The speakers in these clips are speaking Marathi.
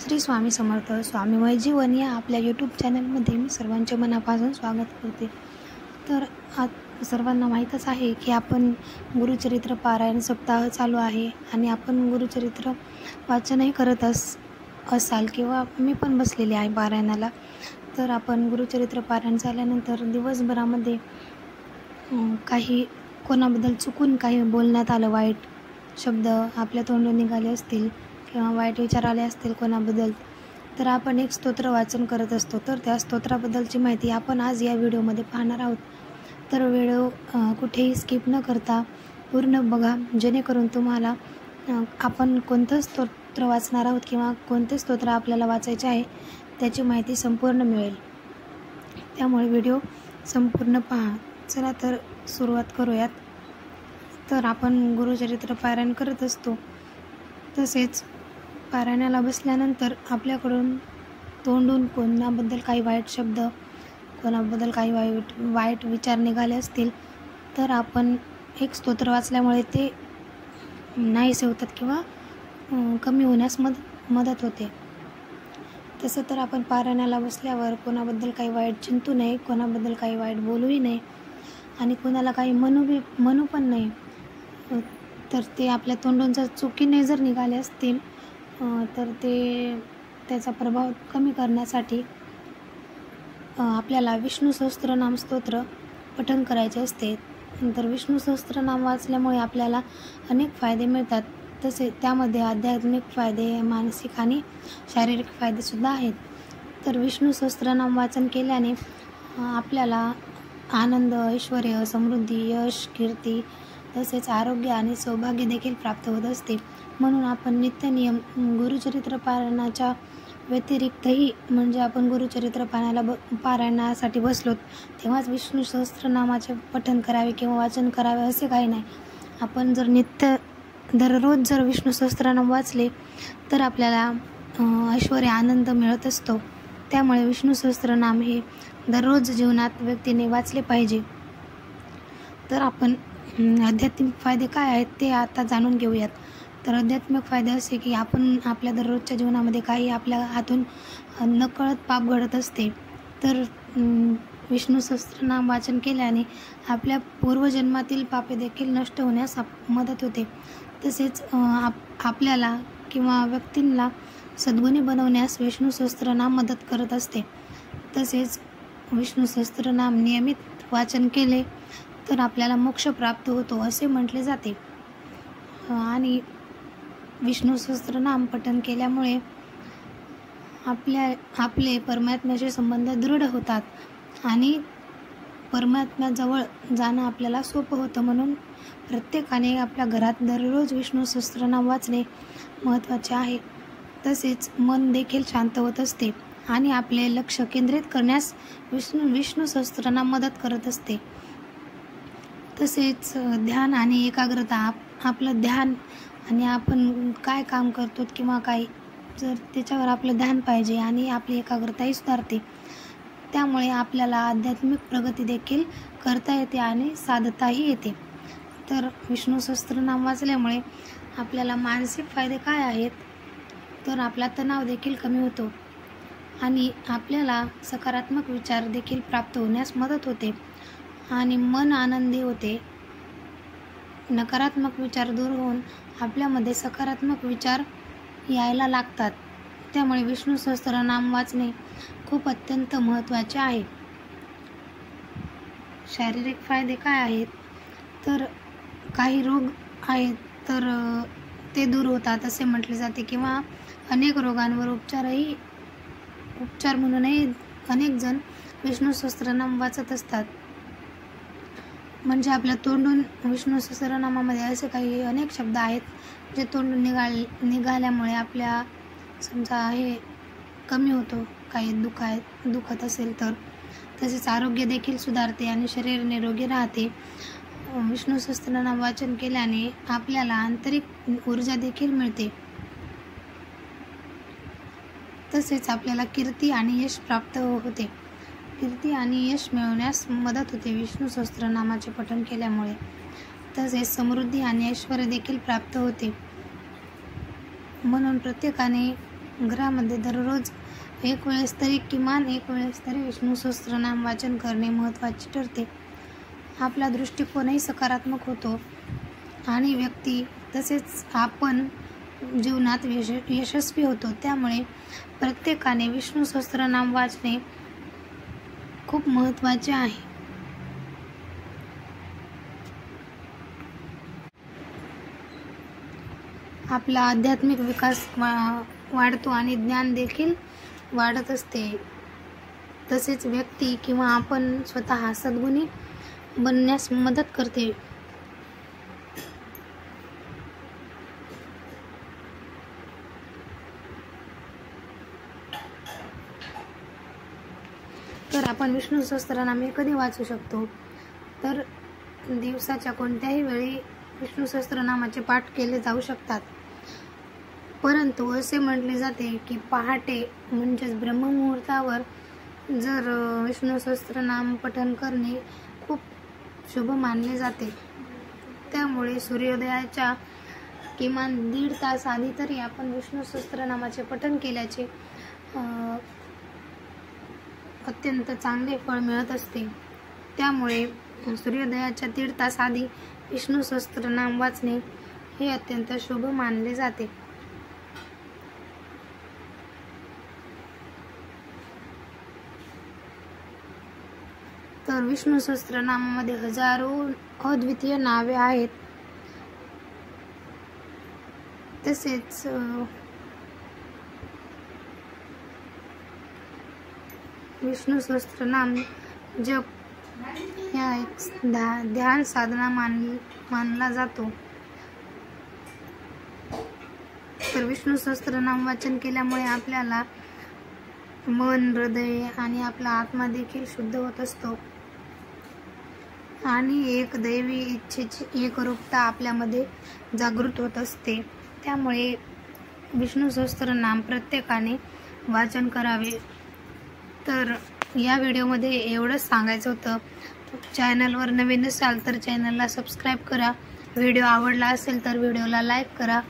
श्री स्वामी समर्थ. स्वामीमय जीवन या आपल्या यूट्यूब चॅनलमध्ये मी सर्वांचे मनापासून स्वागत करते. तर आज सर्वांना माहीतच आहे की आपण गुरुचरित्र पारायण सप्ताह चालू आहे आणि आपण गुरुचरित्र वाचनही करत असाल किंवा मी पण बसलेली आहे पारायणाला. तर आपण गुरुचरित्र पारायण झाल्यानंतर दिवसभरामध्ये काही कोणाबद्दल चुकून काही बोलण्यात आलं, वाईट शब्द आपल्या तोंडून निघाले असतील किंवा वाईट विचार आले असतील कोणाबद्दल, तर आपण एक स्तोत्र वाचन करत असतो. तर त्या स्तोत्राबद्दलची माहिती आपण आज या व्हिडिओमध्ये पाहणार आहोत. तर व्हिडिओ कुठेही स्किप न करता पूर्ण बघा, जेणेकरून तुम्हाला आपण कोणतं स्तोत्र वाचणार आहोत किंवा कोणते स्तोत्र आपल्याला वाचायचे आहे त्याची माहिती संपूर्ण मिळेल. त्यामुळे व्हिडिओ संपूर्ण पहा. चला तर सुरुवात करूयात. तर आपण गुरुचरित्र पारायण करत असतो, तसेच पारायणाला बसल्यानंतर आपल्याकडून तोंडून कोणाबद्दल काही वाईट शब्द, कोणाबद्दल काही वाईट विचार निघाले असतील तर आपण एक स्तोत्र वाचल्यामुळे ते नाहीसे होतात किंवा कमी होण्यास मदत होते. तसं तर आपण पारायणाला बसल्यावर कोणाबद्दल काही वाईट चिंतू नये, कोणाबद्दल काही वाईट बोलूही नये आणि कोणाला काही म्हणू पण नाही. तर ते आपल्या तोंडून जर चुकीने जर निघाले असतील तर त्याचा प्रभाव कमी करण्यासाठी आपल्याला विष्णू सहस्त्रनाम स्तोत्र पठण करायचे असते. तर विष्णू सहस्त्रनाम वाचल्यामुळे आपल्याला अनेक फायदे मिळतात. तसे त्यामध्ये आध्यात्मिक फायदे, मानसिक आणि शारीरिक फायदेसुद्धा आहेत. तर विष्णू सहस्त्रनाम वाचन केल्याने आपल्याला आनंद, ऐश्वर्य, समृद्धी, यश, कीर्ती तसेच आरोग्य आणि सौभाग्य देखील प्राप्त होत असते. म्हणून आपण नित्यनियम गुरुचरित्र पारायणाच्या व्यतिरिक्तही, म्हणजे आपण गुरुचरित्र पारायणासाठी बसलो तेव्हाच विष्णू सहस्त्रनामाचे पठण करावे किंवा वाचन करावे असे काही नाही. आपण जर दररोज जर विष्णू सहस्त्रनाम वाचले तर आपल्याला ऐश्वर्य, आनंद मिळत असतो. त्यामुळे विष्णू सहस्त्रनाम हे दररोज जीवनात व्यक्तीने वाचले पाहिजे. तर आपण आध्यात्मिक फायदे काय आहेत ते आता जाणून घेऊयात. तर आध्यात्मिक फायदे असे की आपण आपल्या दररोजच्या जीवनामध्ये काही आपल्या हातून नकळत पाप घडत असते, तर विष्णू सहस्त्रनाम वाचन केल्याने आपल्या पूर्वजन्मातील पापे देखील नष्ट होण्यास मदत होते. तसेच आपल्याला किंवा व्यक्तींना सद्गुणी बनवण्यास विष्णू सहस्त्रनाम मदत करत असते. तसेच विष्णू सहस्त्रनाम नियमित वाचन केले तर आपल्याला मोक्ष प्राप्त होतो असे म्हटले जाते. आणि विष्णू सहस्त्रनाम पठण केल्यामुळे आपले परमात्म्याचे संबंध दृढ होतात आणि परमात्म्याजवळ जाणं आपल्याला सोपं होतं. म्हणून प्रत्येकाने आपल्या घरात दररोज विष्णू सहस्त्रनाम वाचणे महत्त्वाचे आहे. तसेच मन देखील शांत होत असते आणि आपले लक्ष केंद्रित करण्यास विष्णू सहस्त्रनाम मदत करत असते. तसेच ध्यान आणि एकाग्रता, आपलं ध्यान आणि आपण काय काम करतो किंवा काय जर त्याच्यावर आपलं ध्यान पाहिजे आणि आपली एकाग्रताही सुधारते. त्यामुळे आपल्याला आध्यात्मिक प्रगती देखील करता येते आणि साधताही येते. तर विष्णू सहस्त्रनाम वाचल्यामुळे आपल्याला मानसिक फायदे काय आहेत, तर आपला तणाव देखील कमी होतो आणि आपल्याला सकारात्मक विचार देखील प्राप्त होण्यास मदत होते आणि मन आनंदी होते. नकारात्मक विचार दूर होऊन आपल्यामध्ये सकारात्मक विचार यायला लागतात. त्यामुळे विष्णू सहस्त्रनाम वाचणे खूप अत्यंत महत्त्वाचे आहे. शारीरिक फायदे काय आहेत, तर काही रोग आहेत तर ते दूर होतात असे म्हटले जाते किंवा अनेक रोगांवर उपचार म्हणूनही अनेक जण विष्णू सहस्त्रनाम वाचत असतात. म्हणजे आपल्या तोंडून विष्णू सहस्त्रनामामध्ये असे काही अनेक शब्द आहेत जे तोंडून निघाल्यामुळे आपल्या समजा हे कमी होतो, काही दुखत असेल तर. तसेच आरोग्य देखील सुधारते आणि शरीर निरोगी राहते. विष्णू सहस्त्रनाम वाचन केल्याने आपल्याला आंतरिक ऊर्जा देखील मिळते. तसेच आपल्याला कीर्ती आणि यश प्राप्त होते. कीर्ती आणि यश मिळवण्यास मदत होते विष्णू सहस्त्रनामाचे पठण केल्यामुळे. तसेच समृद्धी आणि ऐश्वर्य देखील प्राप्त होते. म्हणून प्रत्येकाने घरामध्ये दररोज एक वेळेस तरी किमान एक वेळेस तरी विष्णू सहस्त्रनाम वाचन करणे महत्त्वाचे ठरते. आपला दृष्टिकोनही सकारात्मक होतो आणि व्यक्ती तसेच आपण जीवनात यशस्वी होतो. त्यामुळे प्रत्येकाने विष्णू सहस्त्रनाम वाचणे खूप महत्त्वाचे आहे. आपला आध्यात्मिक विकास वाढतो आणि ज्ञान देखील वाढत असते. तसेच व्यक्ती किंवा आपण स्वतः सद्गुणी बनण्यास मदत करते. तर आपण विष्णू सहस्त्रनाम हे कधी वाचू शकतो? तर दिवसाच्या कोणत्याही वेळी विष्णू सहस्त्रनामाचे पाठ केले जाऊ शकतात. परंतु असे म्हटले जाते की पहाटे म्हणजेच ब्रह्ममुहूर्तावर जर विष्णू सहस्त्रनाम पठण करणे खूप शुभ मानले जाते. त्यामुळे सूर्योदयाच्या किमान 1.5 तास आधी तरी आपण विष्णू सहस्त्रनामाचे पठण केल्याचे अत्यंत चांगले फळ मिळत असते. त्यामुळे सूर्योदयाच्या 1.5 तास आधी विष्णू सहस्त्रनाम वाचणे हे अत्यंत शुभ मानले जाते. तर विष्णू सहस्त्रनामामध्ये हजारो अद्वितीय नावे आहेत. तसेच विष्णू सहस्त्रनाम जप ह्या एक ध्यान साधना मानला जातो. तर विष्णू सहस्त्रनाम वाचन केल्यामुळे आपल्याला मन, हृदय आणि आपला आत्मा देखील शुद्ध होत असतो आणि एक दैवी इच्छेची एकरूपता आपल्यामध्ये जागृत होत असते. त्यामुळे विष्णू सहस्त्रनाम प्रत्येकाने वाचन करावे. तर या व्हिडिओमध्ये एवढंच सांगायचं होतं. चॅनलवर नवीन असाल तर चॅनलला सबस्क्राईब करा. व्हिडिओ आवडला असेल तर व्हिडिओला लाईक करा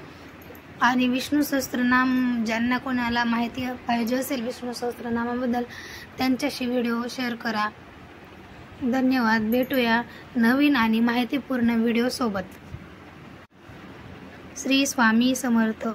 आणि विष्णू सहस्त्रनाम ज्यांना कोणाला माहिती पाहिजे असेल विष्णू सहस्त्रनामाबद्दल त्यांच्याशी व्हिडिओ शेअर करा. धन्यवाद. भेटूया नवीन आणि माहितीपूर्ण व्हिडिओ सोबत. श्री स्वामी समर्थ.